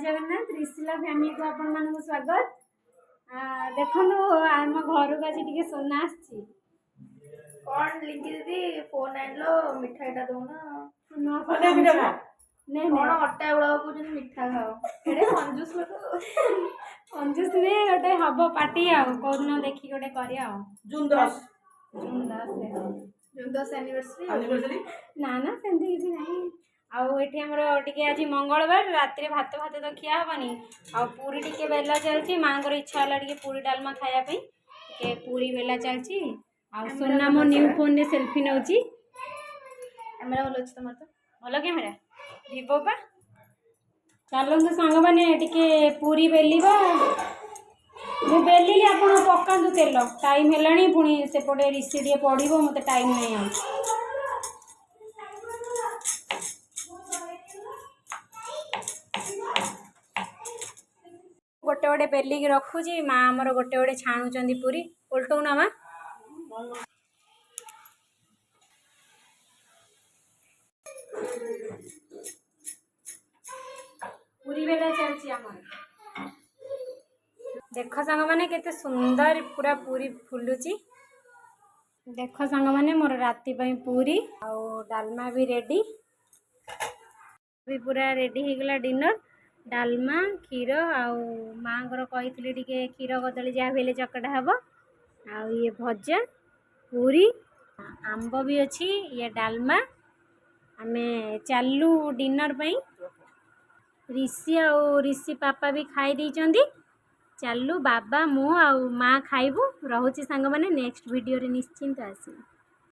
Jagannath ऋषिला family को आपण मानक स्वागत। देखो आम घर को आज टे सोना आसी कौन लिंकी दीदी फोन आनलो मिठाईटा दौना नहीं कौन अट्टा बड़ा को मिठा खाओ एडे कंजूस लोग कंजूस ने गोटे हम पार्टी आउन देखी गोटे करिया जून 10 एनिवर्सरी ना ना सेमती किसी नहीं आउ एठी हमर टिके आज मंगलवार रात्रि भात भात तो खिया हबनी आ पूरी टिके बेला चलची मांगर इच्छा होला टिके पूरी डालमा खाया पे टिके पूरी बेला चलची आ सोना मो न्यू फोन ने सेल्फी नउची कैमरा बोल छ तमर तो भलो कैमरा vivo पा चलो तो संग माने टिके पूरी बेलीबा मु बेलीली आपण पकांदु तेल टाइम हेलानी पुनी सेपटे रिसी टिके पड़िबो मते टाइम नै आ गोटे गोटे बेलिक रखुची माँ आमर गोटे गोटे छाणुचंदी पूरी उल्टू ना माँ पूरी बेला चलची आमर देख सांग माने केते सुंदर पूरा पूरी फुलुची देख सांग माने मोर राती पई पूरी आ डालमा भी रेडी भी पूरा रेडी हो गला डिनर डालमा क्षीर आउ माँ कही टे क्षीर कदली जहाँ भी चकटा हम आ ये भजा पूरी आंब भी अच्छी ये डालमा आमे चालू डिनर पई ऋषि आउ ऋषि पापा भी खाई देइचंदी चालू बाबा मु आउ माँ खाइबू रहुची सांग माने नेक्स्ट वीडियो रे निश्चिंत आसी।